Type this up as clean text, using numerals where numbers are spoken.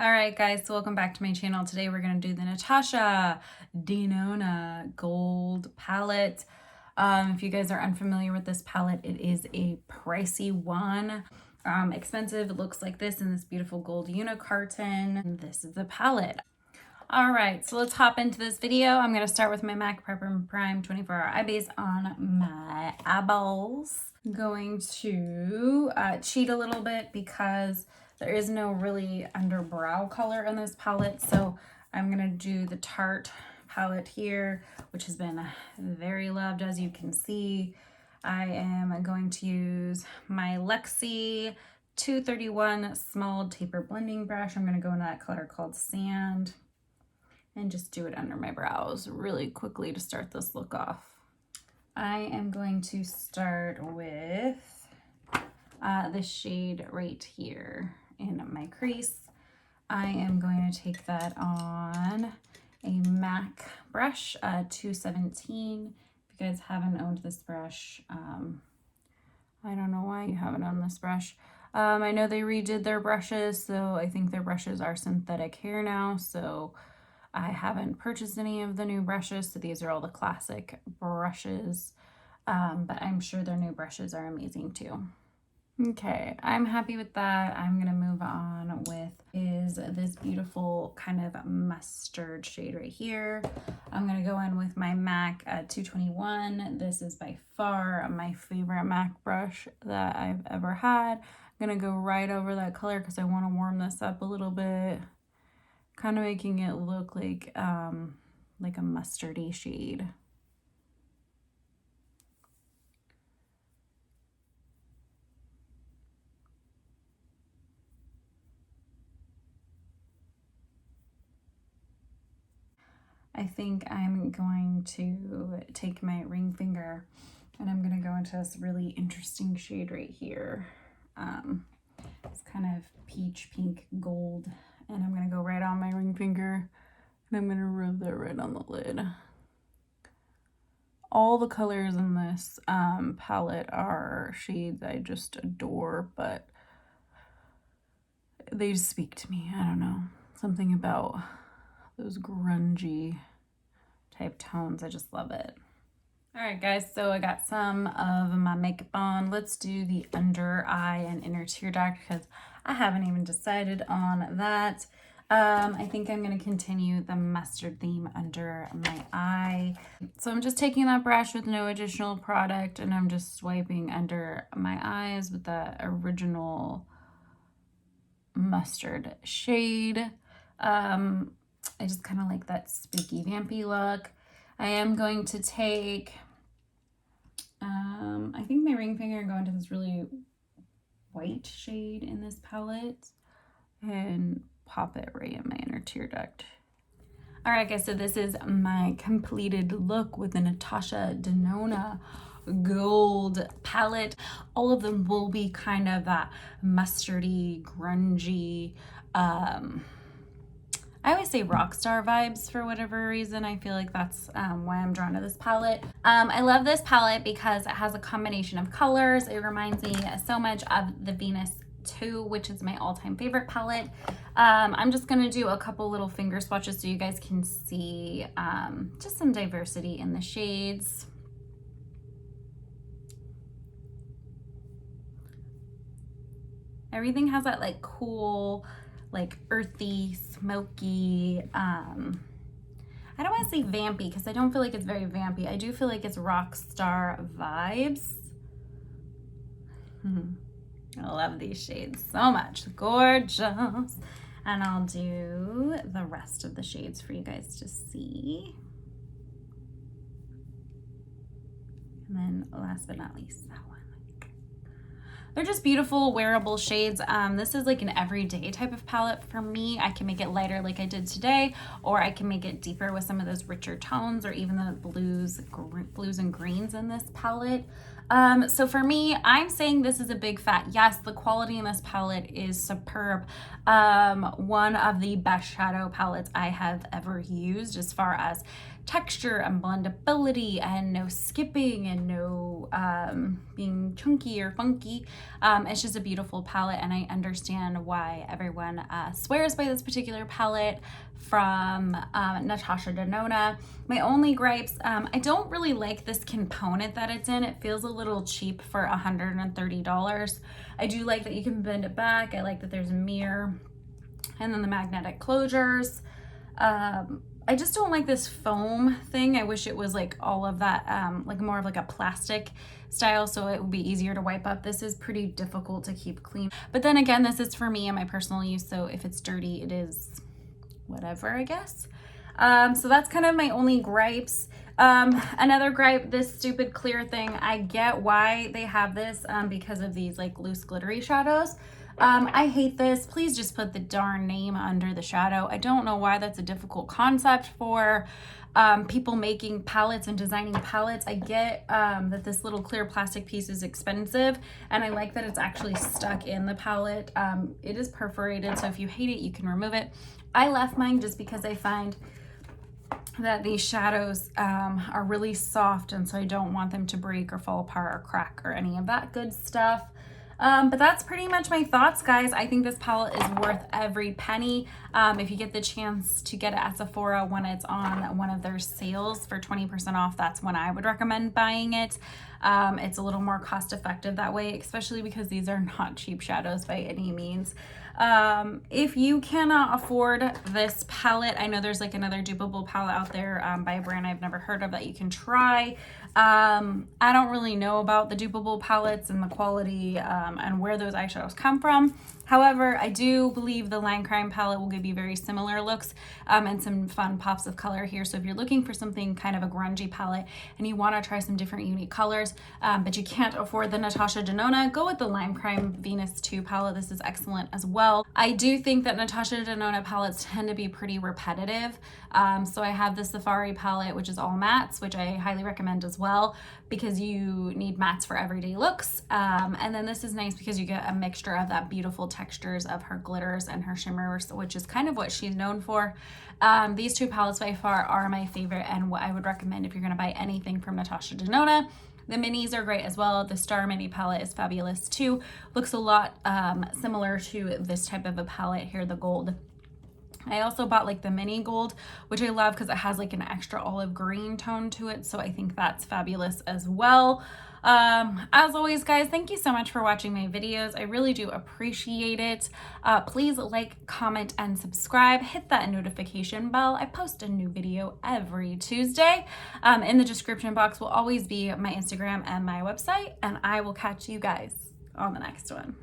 All right, guys, so welcome back to my channel. Today we're going to do the Natasha Denona gold palette. If you guys are unfamiliar with this palette, it is a pricey one. Expensive. It looks like this in this beautiful gold unicarton. And this is the palette. All right, so let's hop into this video. I'm going to start with my MAC Prep and Prime 24-hour eye base on my eyeballs. I'm going to cheat a little bit because there is no really underbrow color in this palette. So I'm going to do the Tarte palette here, which has been very loved, as you can see. I am going to use my Lexi 231 small taper blending brush. I'm going to go in that color called Sand and just do it under my brows really quickly to start this look off. I am going to start with this shade right here in my crease. I am going to take that on a MAC brush, 217. If you guys haven't owned this brush, I don't know why you haven't owned this brush. I know they redid their brushes, so I think their brushes are synthetic hair now, so I haven't purchased any of the new brushes, so these are all the classic brushes, but I'm sure their new brushes are amazing too. Okay, I'm happy with that. I'm gonna move on with this beautiful kind of mustard shade right here. I'm gonna go in with my MAC 221. This is by far my favorite MAC brush that I've ever had. I'm gonna go right over that color because I want to warm this up a little bit, kind of making it look like a mustardy shade. I think I'm going to take my ring finger and I'm going to go into this really interesting shade right here. It's kind of peach pink gold, and I'm going to go right on my ring finger and I'm going to rub that right on the lid. All the colors in this palette are shades I just adore, but they just speak to me. I don't know. Something about those grungy type tones. I just love it. All right, guys, so I got some of my makeup on. Let's do the under eye and inner tear duct because I haven't even decided on that. I think I'm going to continue the mustard theme under my eye. So I'm just taking that brush with no additional product and I'm just swiping under my eyes with the original mustard shade. I just kind of like that spooky vampy look. I am going to take, I think my ring finger and go into this really white shade in this palette and pop it right in my inner tear duct. All right, guys, so this is my completed look with the Natasha Denona gold palette. All of them will be kind of mustardy, grungy, I always say rock star vibes for whatever reason. I feel like that's why I'm drawn to this palette. I love this palette because it has a combination of colors. It reminds me so much of the Venus 2, which is my all-time favorite palette. I'm just gonna do a couple little finger swatches so you guys can see just some diversity in the shades. Everything has that like cool, like earthy, smoky, I don't want to say vampy because I don't feel like it's very vampy. I do feel like it's rock star vibes. I love these shades so much. Gorgeous. And I'll do the rest of the shades for you guys to see. And then last but not least, that one. They're just beautiful wearable shades. This is like an everyday type of palette for me. I can make it lighter like I did today, or I can make it deeper with some of those richer tones or even the blues and greens in this palette. So for me, I'm saying this is a big fat yes. The quality in this palette is superb. One of the best shadow palettes I have ever used as far as texture and blendability and no skipping and no being chunky or funky. It's just a beautiful palette, and I understand why everyone swears by this particular palette from Natasha Denona. My only gripes, I don't really like this component that it's in. It feels a little cheap for $130. I do like that you can bend it back. I like that there's a mirror and then the magnetic closures. I just don't like this foam thing. I wish it was like all of that, like more of like a plastic style, so it would be easier to wipe up. This is pretty difficult to keep clean. But then again, this is for me and my personal use, so if it's dirty, it is whatever, I guess. So that's kind of my only gripes. Another gripe, this stupid clear thing. I get why they have this because of these like loose glittery shadows. I hate this. Please just put the darn name under the shadow. I don't know why that's a difficult concept for people making palettes and designing palettes. I get that this little clear plastic piece is expensive, and I like that it's actually stuck in the palette. It is perforated, so if you hate it, you can remove it. I left mine just because I find that these shadows are really soft, and so I don't want them to break or fall apart or crack or any of that good stuff. But that's pretty much my thoughts, guys. I think this palette is worth every penny. If you get the chance to get it at Sephora when it's on one of their sales for 20% off, that's when I would recommend buying it. It's a little more cost effective that way, especially because these are not cheap shadows by any means. If you cannot afford this palette, I know there's like another dupable palette out there by a brand I've never heard of that you can try. I don't really know about the dupable palettes and the quality and where those eyeshadows come from. However, I do believe the Line Crime palette will give you very similar looks and some fun pops of color here. So if you're looking for something kind of a grungy palette and you want to try some different unique colors, but you can't afford the Natasha Denona, go with the Lime Crime Venus 2 palette. This is excellent as well. I do think that Natasha Denona palettes tend to be pretty repetitive. So I have the Safari palette, which is all mattes, which I highly recommend as well, because you need mattes for everyday looks. And then this is nice because you get a mixture of that beautiful textures of her glitters and her shimmers, which is kind of what she's known for. These two palettes by far are my favorite and what I would recommend if you're going to buy anything from Natasha Denona. The minis are great as well. The Star Mini palette is fabulous too. Looks a lot similar to this type of a palette here, the gold. I also bought like the mini gold, which I love because it has like an extra olive green tone to it. So I think that's fabulous as well. As always, guys, thank you so much for watching my videos. I really do appreciate it. Please like, comment, and subscribe. Hit that notification bell. I post a new video every Tuesday. In the description box will always be my Instagram and my website, and I will catch you guys on the next one.